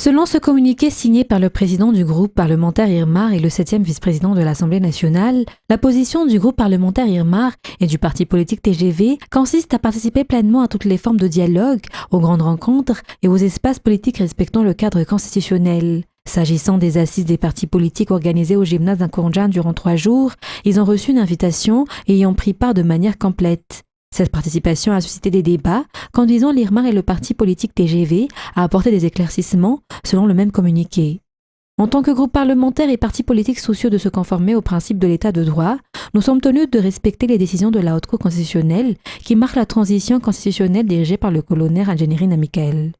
Selon ce communiqué signé par le président du groupe parlementaire IRMAR et le 7e vice-président de l'Assemblée nationale, la position du groupe parlementaire IRMAR et du parti politique TGV consiste à participer pleinement à toutes les formes de dialogue, aux grandes rencontres et aux espaces politiques respectant le cadre constitutionnel. S'agissant des assises des partis politiques organisées au gymnase d'Nkoundjan durant 3 jours, ils ont reçu une invitation et y ont pris part de manière complète. Cette participation a suscité des débats, conduisant l'IRMAR et le parti politique TGV à apporter des éclaircissements selon le même communiqué. En tant que groupe parlementaire et partis politiques soucieux de se conformer aux principes de l'état de droit, nous sommes tenus de respecter les décisions de la Haute Cour constitutionnelle qui marquent la transition constitutionnelle dirigée par le colonel Andjéniri Namikaël.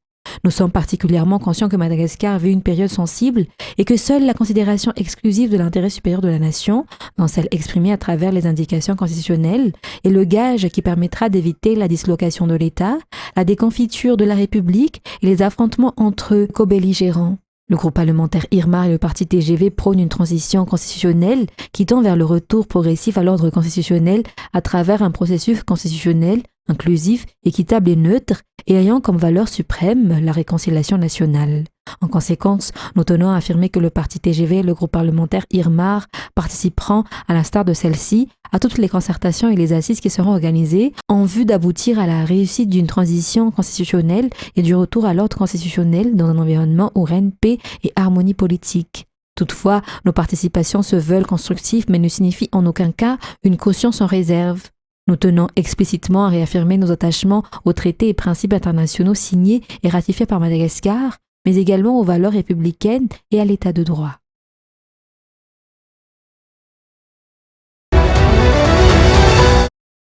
Nous sommes particulièrement conscients que Madagascar vit une période sensible et que seule la considération exclusive de l'intérêt supérieur de la nation, dans celle exprimée à travers les indications constitutionnelles, est le gage qui permettra d'éviter la dislocation de l'État, la déconfiture de la République et les affrontements entre co-belligérants. Le groupe parlementaire IRMAR et le parti TGV prônent une transition constitutionnelle qui tend vers le retour progressif à l'ordre constitutionnel à travers un processus constitutionnel inclusif, équitable et neutre, et ayant comme valeur suprême la réconciliation nationale. En conséquence, nous tenons à affirmer que le parti TGV et le groupe parlementaire IRMAR participeront, à l'instar de celle-ci, à toutes les concertations et les assises qui seront organisées en vue d'aboutir à la réussite d'une transition constitutionnelle et du retour à l'ordre constitutionnel dans un environnement où règne paix et harmonie politique. Toutefois, nos participations se veulent constructives mais ne signifient en aucun cas une caution sans réserve. Nous tenons explicitement à réaffirmer nos attachements aux traités et principes internationaux signés et ratifiés par Madagascar, mais également aux valeurs républicaines et à l'état de droit.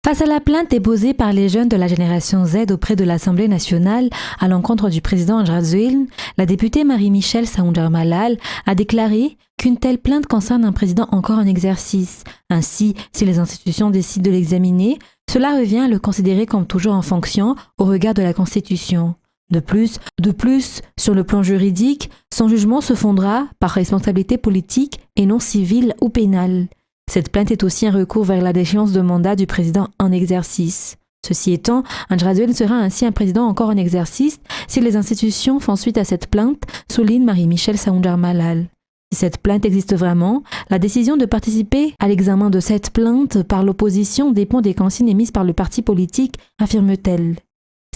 Face à la plainte déposée par les jeunes de la génération Z auprès de l'Assemblée nationale à l'encontre du président Andjradjoelin, la députée Marie-Michèle Saoundjar-Malal a déclaré qu'une telle plainte concerne un président encore en exercice. Ainsi, si les institutions décident de l'examiner, cela revient à le considérer comme toujours en fonction au regard de la Constitution. De plus, sur le plan juridique, son jugement se fondera par responsabilité politique et non civile ou pénale. Cette plainte est aussi un recours vers la déchéance de mandat du président en exercice. Ceci étant, Andjradjoelin sera ainsi un président encore en exercice si les institutions font suite à cette plainte, souligne Marie-Michèle Saoundjar-Malal. Si cette plainte existe vraiment, la décision de participer à l'examen de cette plainte par l'opposition dépend des consignes émises par le parti politique, affirme-t-elle.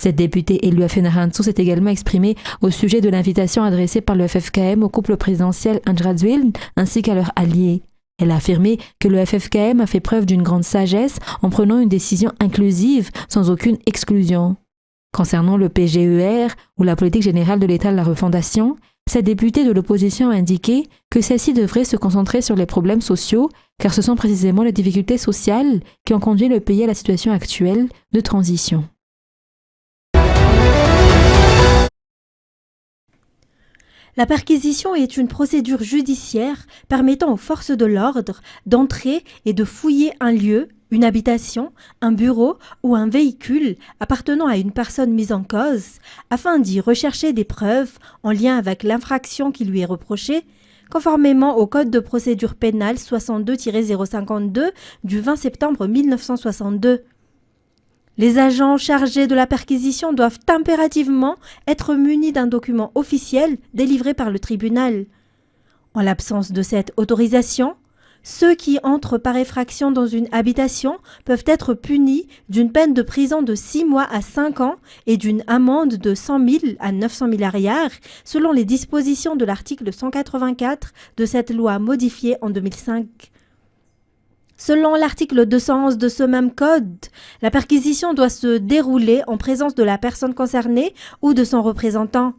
Cette députée élue à Fenarantsou s'est également exprimée au sujet de l'invitation adressée par le FFKM au couple présidentiel Andjradjoelin ainsi qu'à leurs alliés. Elle a affirmé que le FFKM a fait preuve d'une grande sagesse en prenant une décision inclusive sans aucune exclusion. Concernant le PGER ou la politique générale de l'État de la refondation, cette députée de l'opposition a indiqué que celle-ci devrait se concentrer sur les problèmes sociaux car ce sont précisément les difficultés sociales qui ont conduit le pays à la situation actuelle de transition. La perquisition est une procédure judiciaire permettant aux forces de l'ordre d'entrer et de fouiller un lieu, une habitation, un bureau ou un véhicule appartenant à une personne mise en cause afin d'y rechercher des preuves en lien avec l'infraction qui lui est reprochée, conformément au Code de procédure pénale 62-052 du 20 septembre 1962. Les agents chargés de la perquisition doivent impérativement être munis d'un document officiel délivré par le tribunal. En l'absence de cette autorisation, ceux qui entrent par effraction dans une habitation peuvent être punis d'une peine de prison de 6 mois à 5 ans et d'une amende de 100 000 à 900 000 arrières, selon les dispositions de l'article 184 de cette loi modifiée en 2005. Selon l'article 211 de ce même code, la perquisition doit se dérouler en présence de la personne concernée ou de son représentant.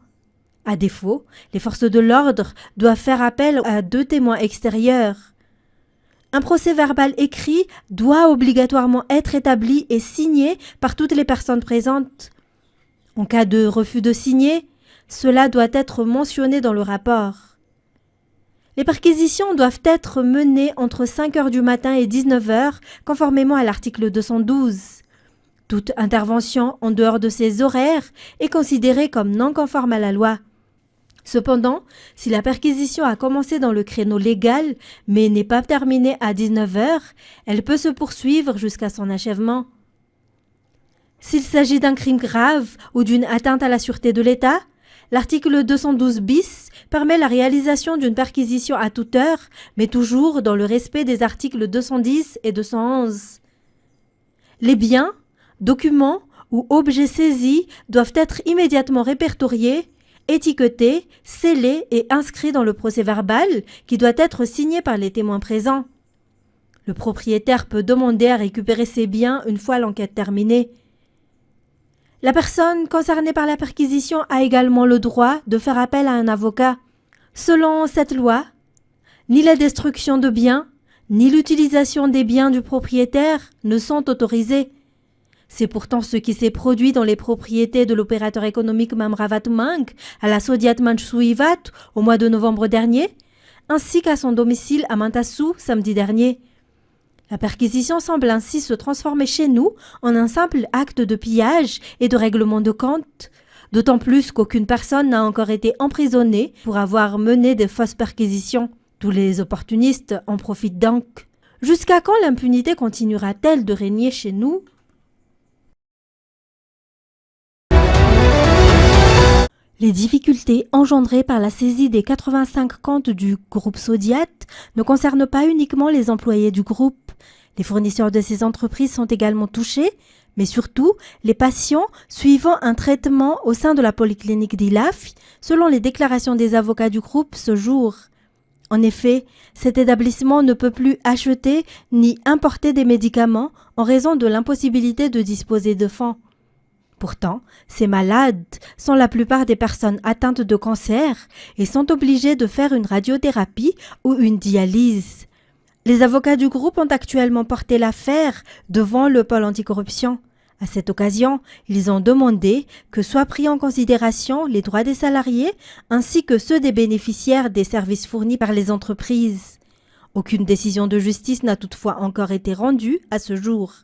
À défaut, les forces de l'ordre doivent faire appel à 2 témoins extérieurs. Un procès-verbal écrit doit obligatoirement être établi et signé par toutes les personnes présentes. En cas de refus de signer, cela doit être mentionné dans le rapport. Les perquisitions doivent être menées entre 5 h du matin et 19 h, conformément à l'article 212. Toute intervention en dehors de ces horaires est considérée comme non conforme à la loi. Cependant, si la perquisition a commencé dans le créneau légal, mais n'est pas terminée à 19 h, elle peut se poursuivre jusqu'à son achèvement. S'il s'agit d'un crime grave ou d'une atteinte à la sûreté de l'État, L'article 212 bis permet la réalisation d'une perquisition à toute heure, mais toujours dans le respect des articles 210 et 211. Les biens, documents ou objets saisis doivent être immédiatement répertoriés, étiquetés, scellés et inscrits dans le procès-verbal qui doit être signé par les témoins présents. Le propriétaire peut demander à récupérer ses biens une fois l'enquête terminée. La personne concernée par la perquisition a également le droit de faire appel à un avocat. Selon cette loi, ni la destruction de biens, ni l'utilisation des biens du propriétaire ne sont autorisés. C'est pourtant ce qui s'est produit dans les propriétés de l'opérateur économique Mamravat Mang à la Sodiat Manchsuivat au mois de novembre dernier, ainsi qu'à son domicile à Mantassou samedi dernier. La perquisition semble ainsi se transformer chez nous en un simple acte de pillage et de règlement de compte, d'autant plus qu'aucune personne n'a encore été emprisonnée pour avoir mené de fausses perquisitions. Tous les opportunistes en profitent donc. Jusqu'à quand l'impunité continuera-t-elle de régner chez nous ? Les difficultés engendrées par la saisie des 85 comptes du groupe Sodiat ne concernent pas uniquement les employés du groupe. Les fournisseurs de ces entreprises sont également touchés, mais surtout les patients suivant un traitement au sein de la polyclinique d'Ilaf, selon les déclarations des avocats du groupe ce jour. En effet, cet établissement ne peut plus acheter ni importer des médicaments en raison de l'impossibilité de disposer de fonds. Pourtant, ces malades sont la plupart des personnes atteintes de cancer et sont obligés de faire une radiothérapie ou une dialyse. Les avocats du groupe ont actuellement porté l'affaire devant le pôle anticorruption. À cette occasion, ils ont demandé que soient pris en considération les droits des salariés ainsi que ceux des bénéficiaires des services fournis par les entreprises. Aucune décision de justice n'a toutefois encore été rendue à ce jour.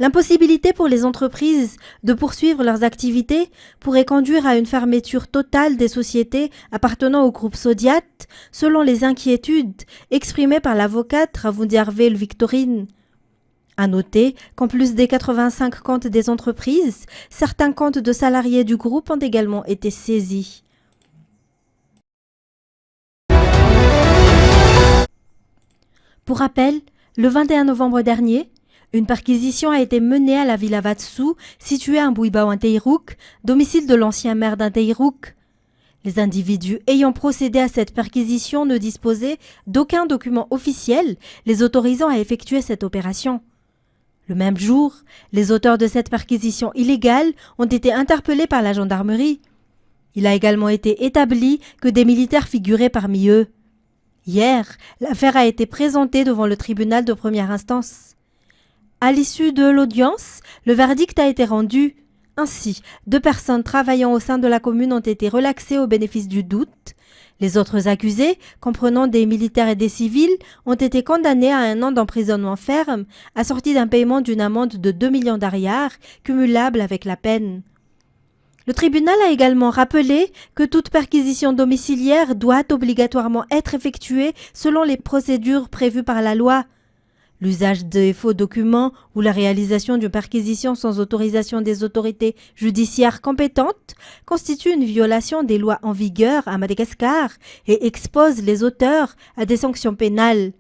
L'impossibilité pour les entreprises de poursuivre leurs activités pourrait conduire à une fermeture totale des sociétés appartenant au groupe Sodiat, selon les inquiétudes exprimées par l'avocate Ravundiarvel Victorine. À noter qu'en plus des 85 comptes des entreprises, certains comptes de salariés du groupe ont également été saisis. Pour rappel, le 21 novembre dernier, une perquisition a été menée à la Villa Vatsou, située à Mbouibao Inteirouk, domicile de l'ancien maire d'Inteirouk. Les individus ayant procédé à cette perquisition ne disposaient d'aucun document officiel les autorisant à effectuer cette opération. Le même jour, les auteurs de cette perquisition illégale ont été interpellés par la gendarmerie. Il a également été établi que des militaires figuraient parmi eux. Hier, l'affaire a été présentée devant le tribunal de première instance. À l'issue de l'audience, le verdict a été rendu. Ainsi, 2 personnes travaillant au sein de la commune ont été relaxées au bénéfice du doute. Les autres accusés, comprenant des militaires et des civils, ont été condamnés à 1 an d'emprisonnement ferme, assorti d'un paiement d'une amende de 2 millions d'ariars, cumulable avec la peine. Le tribunal a également rappelé que toute perquisition domiciliaire doit obligatoirement être effectuée selon les procédures prévues par la loi. L'usage de faux documents ou la réalisation d'une perquisition sans autorisation des autorités judiciaires compétentes constitue une violation des lois en vigueur à Madagascar et expose les auteurs à des sanctions pénales.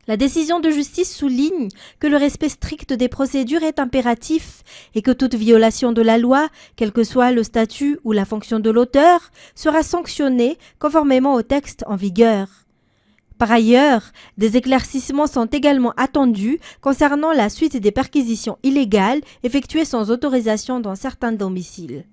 La décision de justice souligne que le respect strict des procédures est impératif et que toute violation de la loi, quel que soit le statut ou la fonction de l'auteur, sera sanctionnée conformément au texte en vigueur. Par ailleurs, des éclaircissements sont également attendus concernant la suite des perquisitions illégales effectuées sans autorisation dans certains domiciles.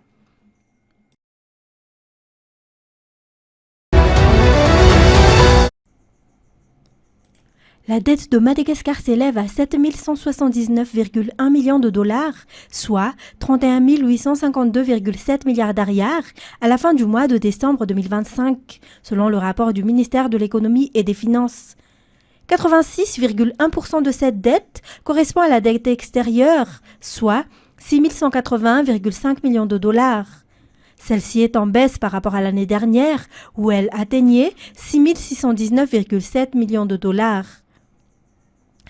La dette de Madagascar s'élève à 7 179,1 millions de dollars, soit 31 852,7 milliards d'ariars à la fin du mois de décembre 2025, selon le rapport du ministère de l'économie et des finances. 86,1% de cette dette correspond à la dette extérieure, soit 6 181,5 millions de dollars. Celle-ci est en baisse par rapport à l'année dernière, où elle atteignait 6 619,7 millions de dollars.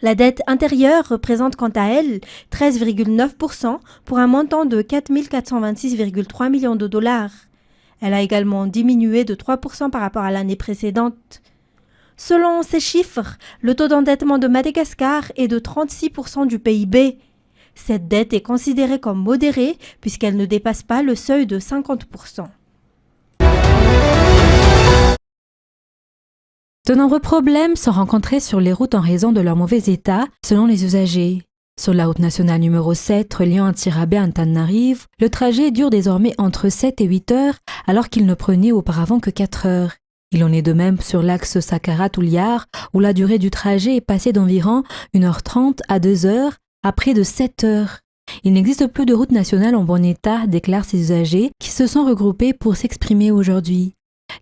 La dette intérieure représente quant à elle 13,9% pour un montant de 4 426,3 millions de dollars. Elle a également diminué de 3% par rapport à l'année précédente. Selon ces chiffres, le taux d'endettement de Madagascar est de 36% du PIB. Cette dette est considérée comme modérée puisqu'elle ne dépasse pas le seuil de 50%. De nombreux problèmes sont rencontrés sur les routes en raison de leur mauvais état, selon les usagers. Sur la route nationale numéro 7 reliant Antsirabe à Antananarivo, le trajet dure désormais entre 7 et 8 heures alors qu'il ne prenait auparavant que 4 heures. Il en est de même sur l'axe Sakara-Touliar où la durée du trajet est passée d'environ 1h30 à 2 heures à près de 7 heures. Il n'existe plus de route nationale en bon état, déclarent ces usagers qui se sont regroupés pour s'exprimer aujourd'hui.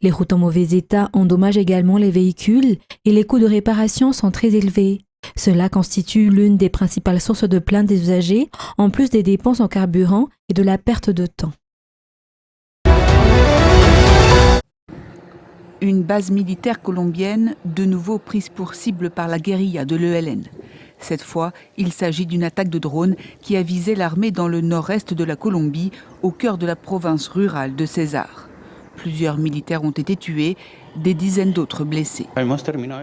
Les routes en mauvais état endommagent également les véhicules et les coûts de réparation sont très élevés. Cela constitue l'une des principales sources de plaintes des usagers, en plus des dépenses en carburant et de la perte de temps. Une base militaire colombienne, de nouveau prise pour cible par la guérilla de l'ELN. Cette fois, il s'agit d'une attaque de drone qui a visé l'armée dans le nord-est de la Colombie, au cœur de la province rurale de César. Plusieurs militaires ont été tués, des dizaines d'autres blessés.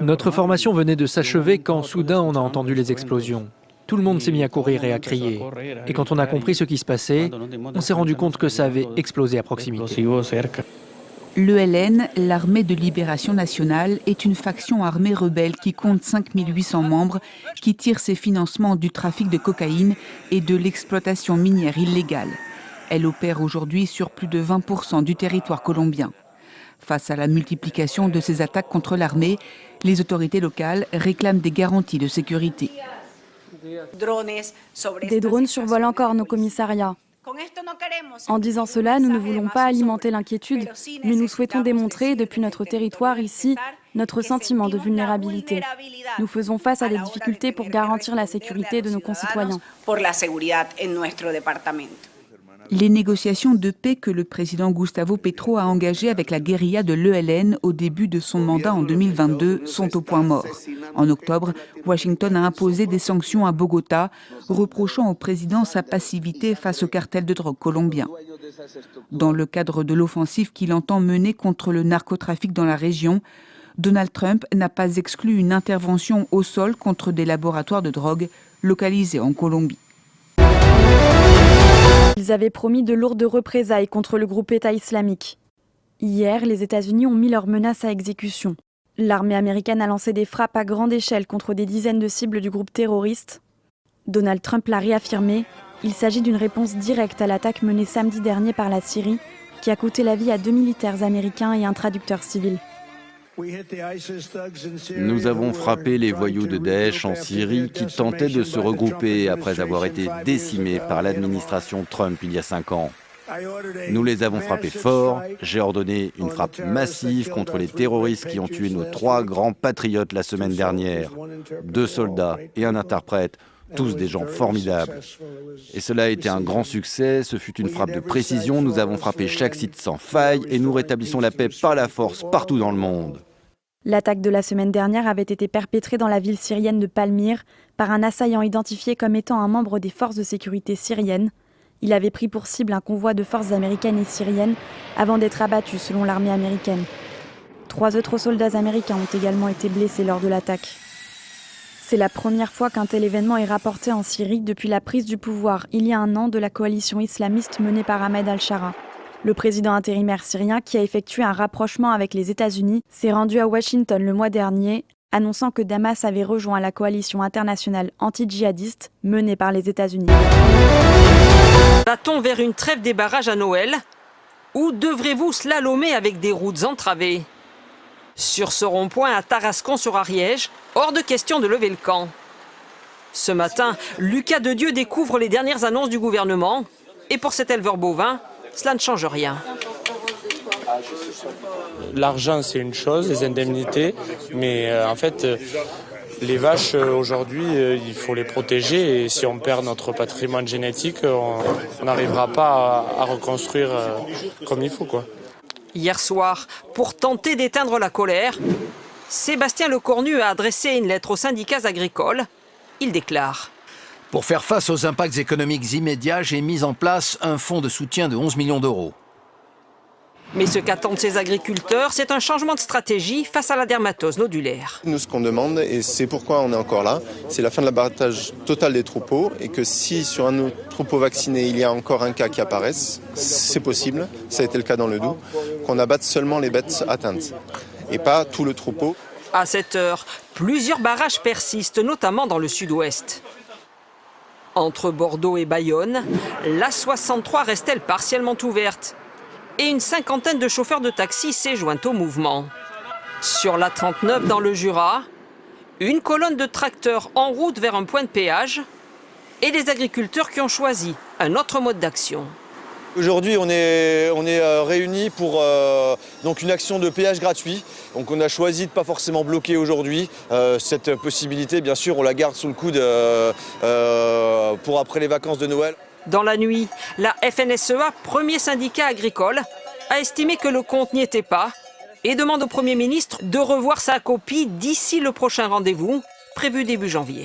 Notre formation venait de s'achever quand soudain on a entendu les explosions. Tout le monde s'est mis à courir et à crier. Et quand on a compris ce qui se passait, on s'est rendu compte que ça avait explosé à proximité. L'ELN, l'Armée de libération nationale, est une faction armée rebelle qui compte 5800 membres, qui tire ses financements du trafic de cocaïne et de l'exploitation minière illégale. Elle opère aujourd'hui sur plus de 20% du territoire colombien. Face à la multiplication de ces attaques contre l'armée, les autorités locales réclament des garanties de sécurité. Des drones survolent encore nos commissariats. En disant cela, nous ne voulons pas alimenter l'inquiétude, mais nous souhaitons démontrer, depuis notre territoire ici, notre sentiment de vulnérabilité. Nous faisons face à des difficultés pour garantir la sécurité de nos concitoyens. Les négociations de paix que le président Gustavo Petro a engagées avec la guérilla de l'ELN au début de son mandat en 2022 sont au point mort. En octobre, Washington a imposé des sanctions à Bogota, reprochant au président sa passivité face au cartel de drogue colombien. Dans le cadre de l'offensive qu'il entend mener contre le narcotrafic dans la région, Donald Trump n'a pas exclu une intervention au sol contre des laboratoires de drogue localisés en Colombie. Ils avaient promis de lourdes représailles contre le groupe État islamique. Hier, les États-Unis ont mis leurs menaces à exécution. L'armée américaine a lancé des frappes à grande échelle contre des dizaines de cibles du groupe terroriste. Donald Trump l'a réaffirmé, il s'agit d'une réponse directe à l'attaque menée samedi dernier par la Syrie, qui a coûté la vie à 2 militaires américains et un traducteur civil. Nous avons frappé les voyous de Daesh en Syrie qui tentaient de se regrouper après avoir été décimés par l'administration Trump il y a 5 ans. Nous les avons frappés fort. J'ai ordonné une frappe massive contre les terroristes qui ont tué nos 3 grands patriotes la semaine dernière. 2 soldats et un interprète, tous des gens formidables. Et cela a été un grand succès, ce fut une frappe de précision, nous avons frappé chaque site sans faille et nous rétablissons la paix par la force partout dans le monde. L'attaque de la semaine dernière avait été perpétrée dans la ville syrienne de Palmyre par un assaillant identifié comme étant un membre des forces de sécurité syriennes. Il avait pris pour cible un convoi de forces américaines et syriennes avant d'être abattu selon l'armée américaine. 3 autres soldats américains ont également été blessés lors de l'attaque. C'est la première fois qu'un tel événement est rapporté en Syrie depuis la prise du pouvoir il y a 1 an de la coalition islamiste menée par Ahmed al-Shara. Le président intérimaire syrien, qui a effectué un rapprochement avec les États-Unis, s'est rendu à Washington le mois dernier, annonçant que Damas avait rejoint la coalition internationale anti-djihadiste menée par les États-Unis. Va-t-on vers une trêve des barrages à Noël? Ou devrez-vous slalomer avec des routes entravées? Sur ce rond-point à Tarascon-sur-Ariège, hors de question de lever le camp. Ce matin, Lucas Dedieu découvre les dernières annonces du gouvernement. Et pour cet éleveur bovin, cela ne change rien. L'argent, c'est une chose, les indemnités, mais en fait, les vaches, aujourd'hui, il faut les protéger et si on perd notre patrimoine génétique, on n'arrivera pas à reconstruire comme il faut, quoi. Hier soir, pour tenter d'éteindre la colère, Sébastien Lecornu a adressé une lettre aux syndicats agricoles. Il déclare: Pour faire face aux impacts économiques immédiats, j'ai mis en place un fonds de soutien de 11 millions d'euros. Mais ce qu'attendent ces agriculteurs, c'est un changement de stratégie face à la dermatose nodulaire. Nous, ce qu'on demande, et c'est pourquoi on est encore là, c'est la fin de l'abattage total des troupeaux et que si sur un troupeau vacciné, il y a encore un cas qui apparaisse, c'est possible, ça a été le cas dans le Doubs, qu'on abatte seulement les bêtes atteintes et pas tout le troupeau. À cette heure, plusieurs barrages persistent, notamment dans le sud-ouest. Entre Bordeaux et Bayonne, l'A63 reste-t-elle partiellement ouverte et une cinquantaine de chauffeurs de taxi s'est jointe au mouvement. Sur l'A39 dans le Jura, une colonne de tracteurs en route vers un point de péage et des agriculteurs qui ont choisi un autre mode d'action. Aujourd'hui, on est réunis pour donc une action de péage gratuit. Donc on a choisi de ne pas forcément bloquer aujourd'hui. Cette possibilité, bien sûr, on la garde sous le coude pour après les vacances de Noël. Dans la nuit, la FNSEA, premier syndicat agricole, a estimé que le compte n'y était pas et demande au Premier ministre de revoir sa copie d'ici le prochain rendez-vous, prévu début janvier.